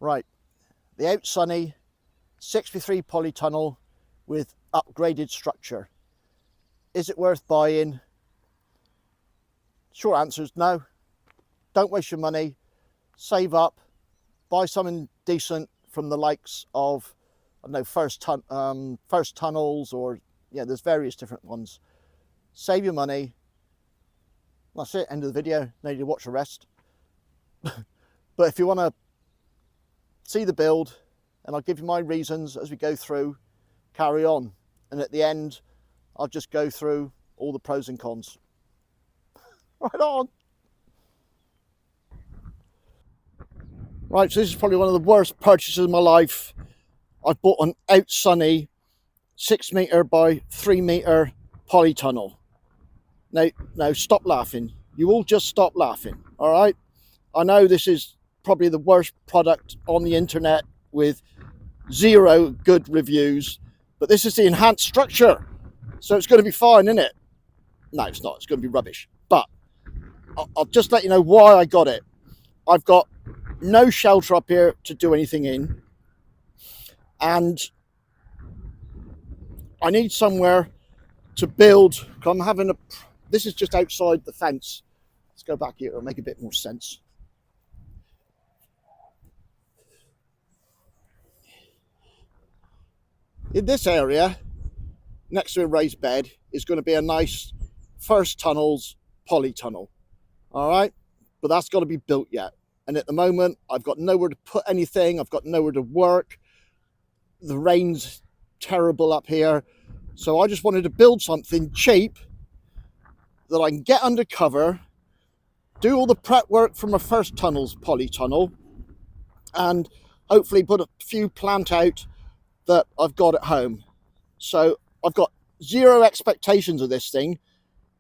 Right, the Outsunny 63 polytunnel with upgraded structure. Is it worth buying? Short answer is no. Don't waste your money. Save up. Buy something decent from the likes of, I don't know, First Tunnels, or yeah, there's various different ones. Save your money. That's it. End of the video. No need to watch the rest. But if you want to see the build, and I'll give you my reasons as we go through, carry on. And at the end, I'll just go through all the pros and cons. Right on. Right, so this is probably one of the worst purchases of my life. I bought an Outsunny 6 metre by 3 metre polytunnel. Now stop laughing. You all just stop laughing, all right? I know this is probably the worst product on the internet with 0 good reviews, but this is the enhanced structure, so it's going to be fine, isn't it? No, it's not. It's going to be rubbish. But I'll just let you know why I got it. I've got no shelter up here to do anything in, and I need somewhere to build. I'm having this is just outside the fence. Let's go back here. It'll make a bit more sense. In this area, next to a raised bed, is going to be a nice First Tunnels polytunnel. All right, but that's got to be built yet. And at the moment, I've got nowhere to put anything. I've got nowhere to work. The rain's terrible up here. So I just wanted to build something cheap that I can get under cover, do all the prep work from a First Tunnels polytunnel, and hopefully put a few plant out that I've got at home. So I've got 0 expectations of this thing.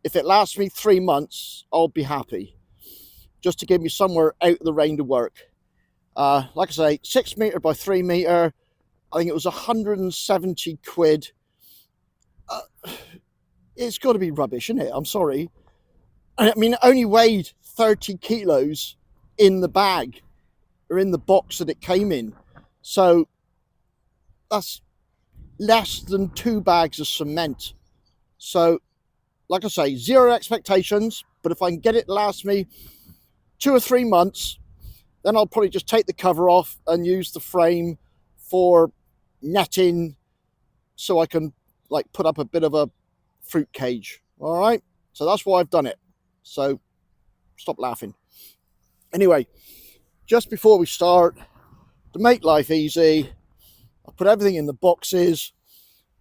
If it lasts me 3 months, I'll be happy. Just to give me somewhere out of the rain to work. Like I say, 6 metre by 3 metre. I think it was 170 quid. It's got to be rubbish, isn't it? I'm sorry. I mean, it only weighed 30 kilos in the bag, or in the box that it came in. So that's less than 2 bags of cement. So, like I say, 0 expectations, but if I can get it to last me 2 or 3 months, then I'll probably just take the cover off and use the frame for netting, so I can like put up a bit of a fruit cage. All right, so that's why I've done it. So stop laughing. Anyway, just before we start, to make life easy, I put everything in the boxes.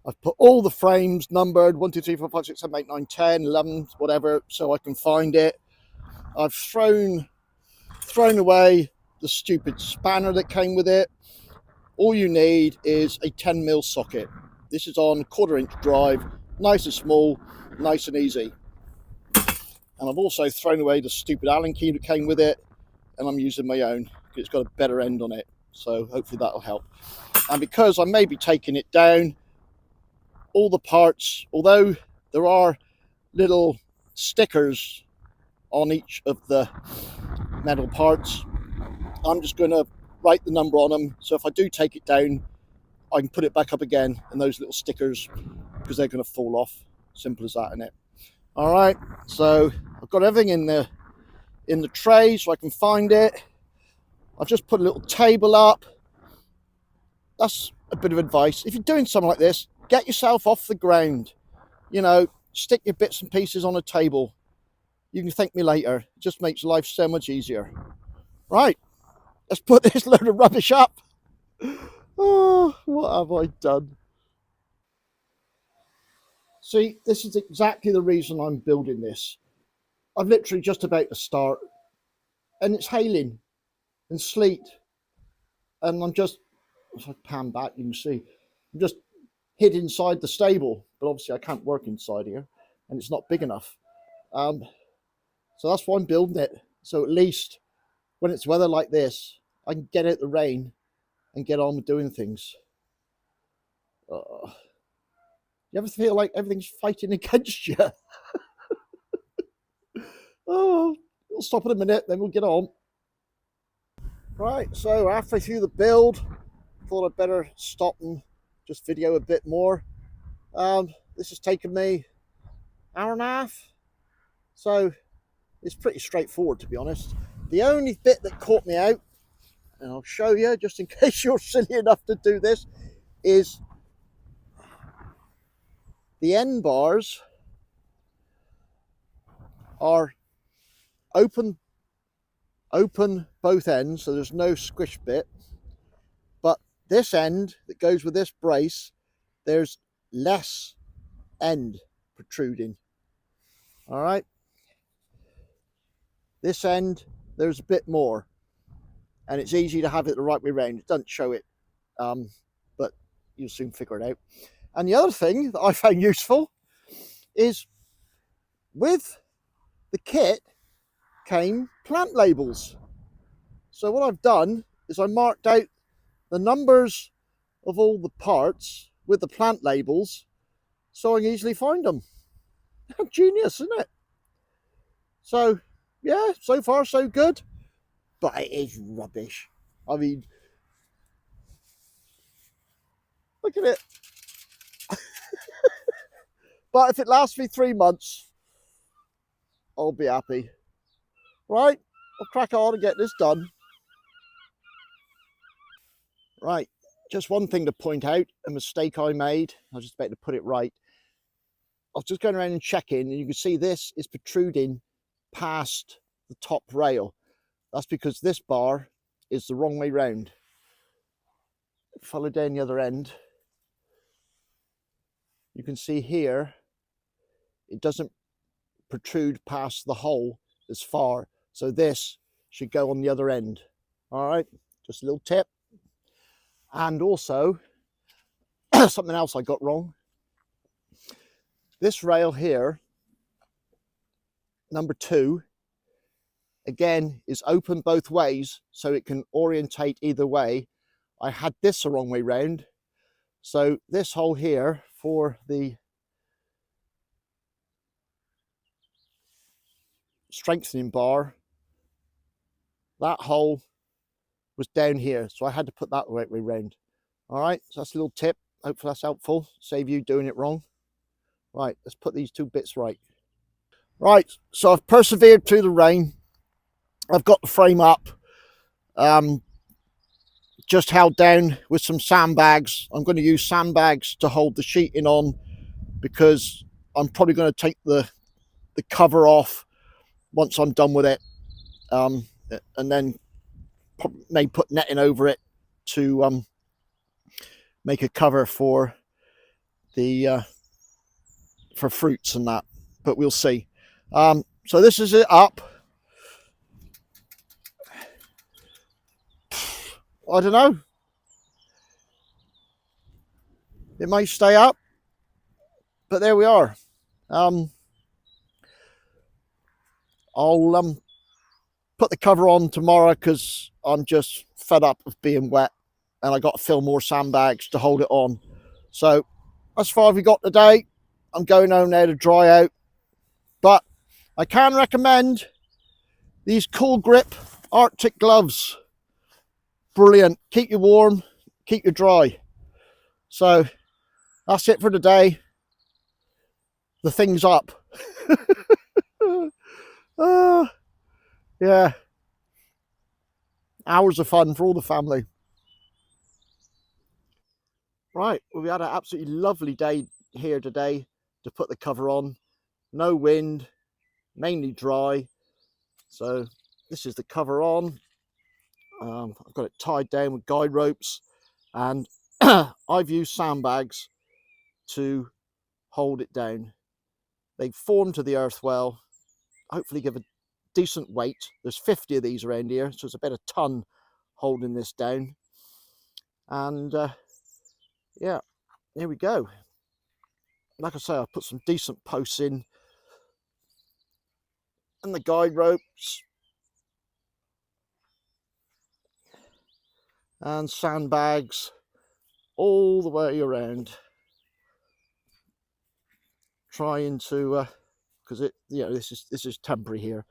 I've put all the frames numbered 1, 2, 3, 4, 5, 6, 7, 8, 9, 10, 11, whatever, so I can find it. I've thrown away the stupid spanner that came with it. All you need is a 10mm socket. This is on 1/4 inch drive, nice and small, nice and easy. And I've also thrown away the stupid Allen key that came with it, and I'm using my own because it's got a better end on it. So hopefully that'll help. And because I may be taking it down, all the parts, although there are little stickers on each of the metal parts, I'm just going to write the number on them, so if I do take it down, I can put it back up again, and those little stickers, because they're going to fall off. Simple as that, innit? All right, so I've got everything in the tray so I can find it. I've just put a little table up. That's a bit of advice. If you're doing something like this, get yourself off the ground. You know, stick your bits and pieces on a table. You can thank me later. It just makes life so much easier. Right, let's put this load of rubbish up. Oh, what have I done? See, this is exactly the reason I'm building this. I'm literally just about to start, and it's hailing and sleet, and I'm just, if I pan back, you can see, I'm just hid inside the stable, but obviously I can't work inside here, and it's not big enough. So that's why I'm building it. So at least when it's weather like this, I can get out the rain and get on with doing things. You ever feel like everything's fighting against you? Oh, we'll stop in a minute, then we'll get on. Right, so halfway through the build, thought I'd better stop and just video a bit more. This has taken me an hour and a half, so it's pretty straightforward, to be honest. The only bit that caught me out, and I'll show you just in case you're silly enough to do this, is the end bars are open both ends, so there's no squish bit. But this end that goes with this brace, there's less end protruding. All right. This end, there's a bit more, and it's easy to have it the right way around. It doesn't show it, but you'll soon figure it out. And the other thing that I found useful is with the kit came plant labels. So what I've done is I marked out the numbers of all the parts with the plant labels so I can easily find them. Genius, isn't it? So yeah, so far so good, but it is rubbish. I mean, look at it. But if it lasts me 3 months, I'll be happy. Right, I'll crack on and get this done. Right, just one thing to point out, a mistake I made. I was just about to put it right. I was just going around and checking, and you can see this is protruding past the top rail. That's because this bar is the wrong way round. Follow down the other end. You can see here, it doesn't protrude past the hole as far. So this should go on the other end. All right, just a little tip. And also, something else I got wrong. This rail here, number 2, again, is open both ways, so it can orientate either way. I had this the wrong way round. So this hole here for the strengthening bar, that hole was down here, so I had to put that the right way round. All right, so that's a little tip. Hopefully that's helpful. Save you doing it wrong. Right, let's put these 2 bits right. Right, so I've persevered through the rain. I've got the frame up, just held down with some sandbags. I'm going to use sandbags to hold the sheeting on because I'm probably going to take the cover off once I'm done with it, and then may put netting over it to make a cover for the for fruits and that, but we'll see. So this is it up. I don't know. It may stay up, but there we are. I'll put the cover on tomorrow because I'm just fed up of being wet, and I got to fill more sandbags to hold it on. So that's far we got today. I'm going home now to dry out, but I can recommend these Cool Grip Arctic gloves. Brilliant, keep you warm, keep you dry. So that's it for today. The thing's up. Yeah, hours of fun for all the family. Right, well, we had an absolutely lovely day here today to put the cover on. No wind, mainly dry. So this is the cover on. I've got it tied down with guide ropes, and I've used sandbags to hold it down. They form to the earth well, hopefully give a decent weight. There's 50 of these around here, so it's about a ton holding this down. And yeah, here we go. Like I say, I put some decent posts in and the guide ropes and sandbags all the way around, trying to because it, you know, this is temporary here.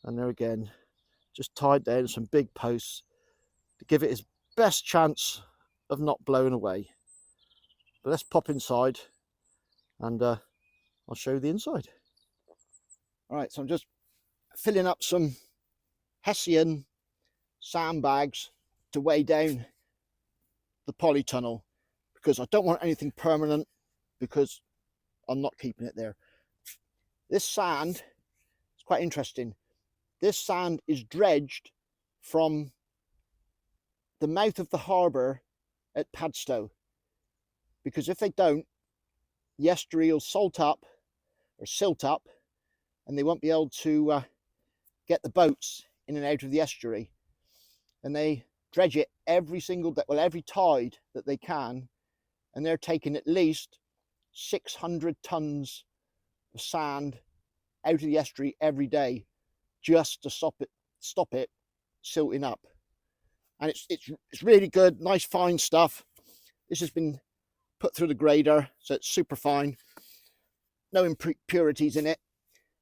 And there again, just tied down some big posts to give it its best chance of not blowing away. But let's pop inside and I'll show you the inside. All right, so I'm just filling up some Hessian sandbags to weigh down the polytunnel, because I don't want anything permanent, because I'm not keeping it there. This sand is quite interesting. This sand is dredged from the mouth of the harbour at Padstow, because if they don't, the estuary will silt up, and they won't be able to get the boats in and out of the estuary. And they dredge it every single day, well, every tide that they can, and they're taking at least 600 tons of sand out of the estuary every day just to stop it silting up. And it's really good, nice fine stuff. This has been put through the grader, so it's super fine, no impurities in it,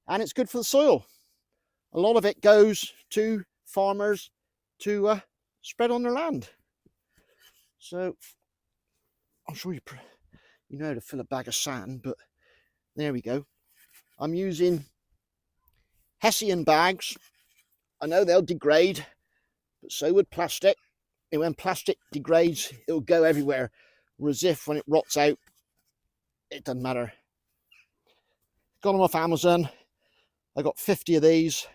and it's good for the soil. A lot of it goes to farmers to spread on their land. So I'm sure you know how to fill a bag of sand, but there we go. I'm using Hessian bags. I know they'll degrade, but so would plastic. And when plastic degrades, it'll go everywhere. Whereas if when it rots out, it doesn't matter. Got them off Amazon. I got 50 of these.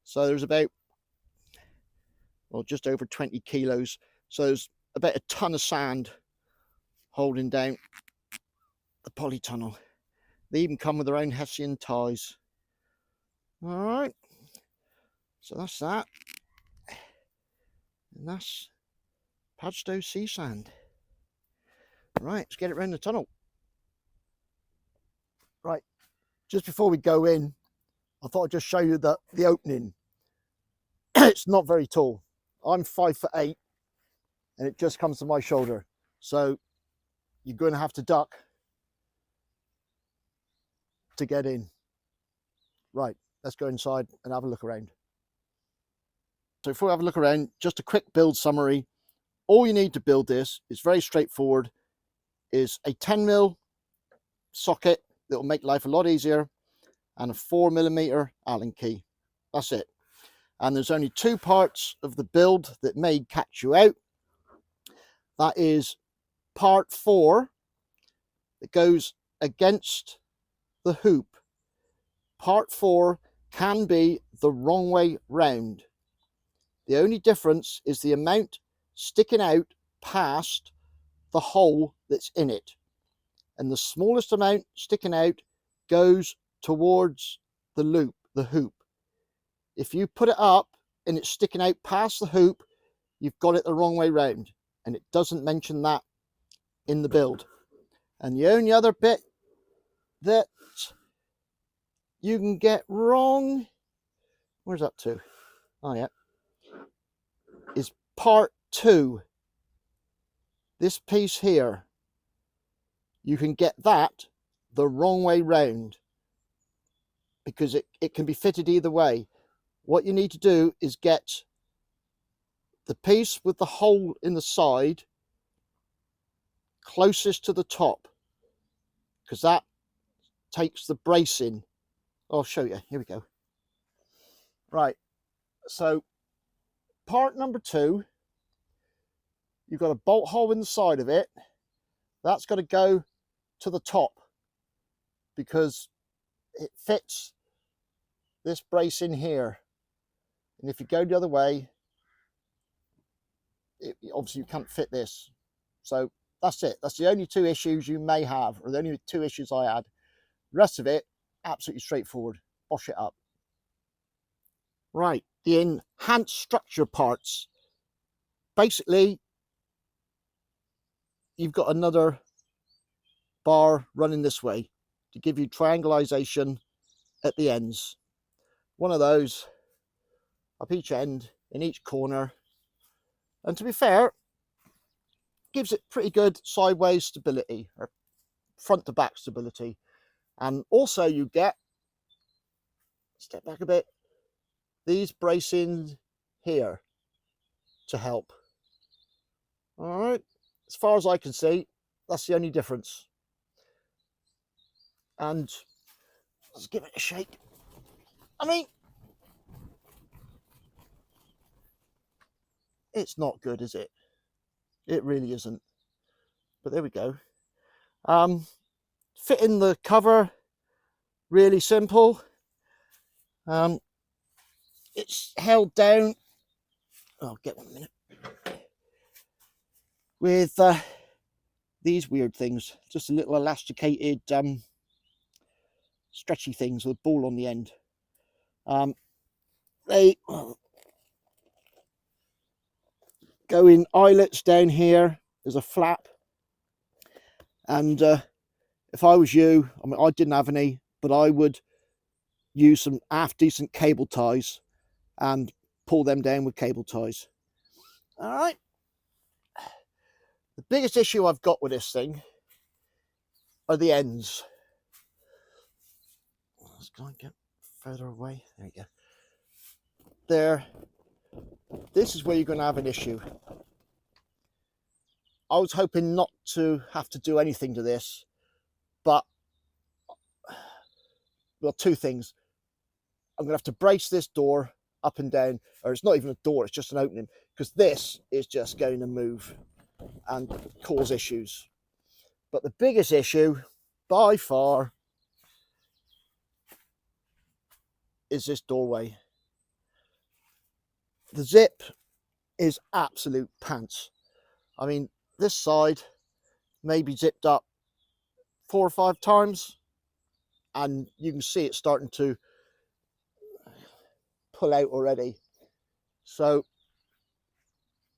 So there's about, well, just over 20 kilos. So there's about a ton of sand holding down the polytunnel. They even come with their own Hessian ties. All right. So that's that. And that's Padstow sea sand. Right, let's get it around the tunnel. Right, just before we go in, I thought I'd just show you the opening. It's not very tall. I'm 5'8", and it just comes to my shoulder. So you're going to have to duck to get in. Right, let's go inside and have a look around. So before we have a look around, just a quick build summary. All you need to build this is very straightforward. Is a 10mm socket that will make life a lot easier, and a 4mm Allen key. That's it. And there's only two parts of the build that may catch you out. That is part 4 that goes against the hoop. Part 4 can be the wrong way round. The only difference is the amount sticking out past the hole that's in it, and the smallest amount sticking out goes towards the hoop. If you put it up and it's sticking out past the hoop, you've got it the wrong way round, and it doesn't mention that in the build. And the only other bit that you can get wrong, where's that to? Oh yeah, is part 2. This piece here, you can get that the wrong way round, because it can be fitted either way. What you need to do is get the piece with the hole in the side closest to the top, because that takes the bracing. I'll show you. Here we go. Right, so part number 2, you've got a bolt hole in the side of it. That's got to go to the top, because it fits this brace in here. And if you go the other way, obviously you can't fit this. So that's it. That's the only 2 issues you may have, or the only 2 issues I had. The rest of it, absolutely straightforward. Bosh it up. Right, the enhanced structure parts. Basically, you've got another bar running this way to give you triangulation at the ends. One of those up each end, in each corner. And to be fair, gives it pretty good sideways stability, or front to back stability. And also you get, step back a bit, these bracings here to help. All right, as far as I can see, that's the only difference. And let's give it a shake. I mean, it's not good, is it? It really isn't. But there we go. Fitting the cover, really simple. It's held down. I'll get 1 minute. With these weird things, just a little elasticated, stretchy things with a ball on the end. They go in eyelets down here. There's a flap, and if I was you, I mean, I didn't have any, but I would use some half decent cable ties and pull them down with cable ties. All right. The biggest issue I've got with this thing are the ends. Let's go and get further away. There you go. There. This is where you're going to have an issue. I was hoping not to have to do anything to this, but, well, two things. I'm going to have to brace this door up and down, or it's not even a door, it's just an opening, because this is just going to move and cause issues. But the biggest issue, by far, is this doorway. The zip is absolute pants. I mean, this side may be zipped up 4 or 5 times, and you can see it starting to pull out already. So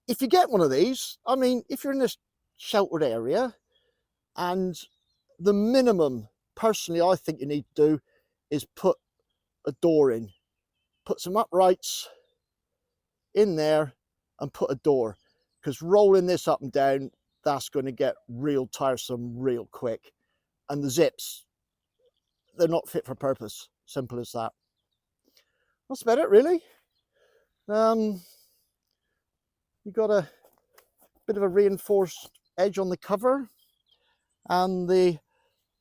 if you get one of these, I mean, if you're in this sheltered area, and the minimum, personally, I think you need to do is put a door in, put some uprights in there and put a door, because rolling this up and down, that's going to get real tiresome real quick. And the zips, they're not fit for purpose. Simple as that. That's about it, really. You got a bit of a reinforced edge on the cover, and the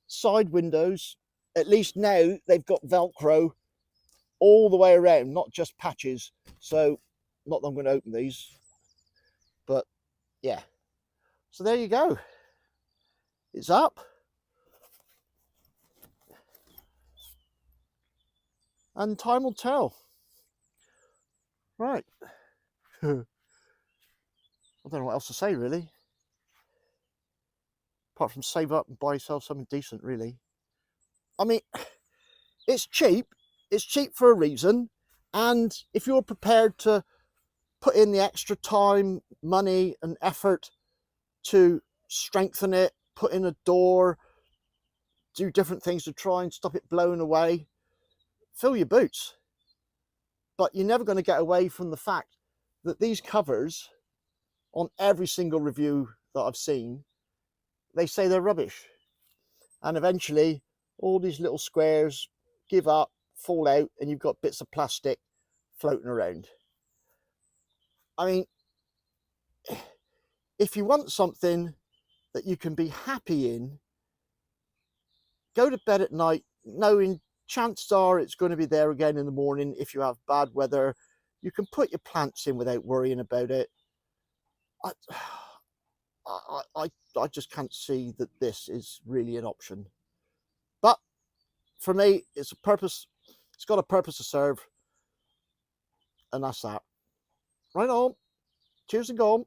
side windows, at least now, they've got Velcro all the way around, not just patches. So, not that I'm going to open these, but yeah. So there you go. It's up. And time will tell. Right. I don't know what else to say, really. Apart from save up and buy yourself something decent, really. I mean, it's cheap. It's cheap for a reason. And if you're prepared to put in the extra time, money and effort to strengthen it, put in a door, do different things to try and stop it blowing away, fill your boots. But you're never going to get away from the fact that these covers, on every single review that I've seen, they say they're rubbish. And eventually, all these little squares give up, fall out, and you've got bits of plastic floating around. I mean, if you want something that you can be happy in, go to bed at night knowing chances are it's going to be there again in the morning. If you have bad weather, you can put your plants in without worrying about it. I just can't see that this is really an option. But for me, it's got a purpose to serve, and that's that. Right on. Cheers and go on.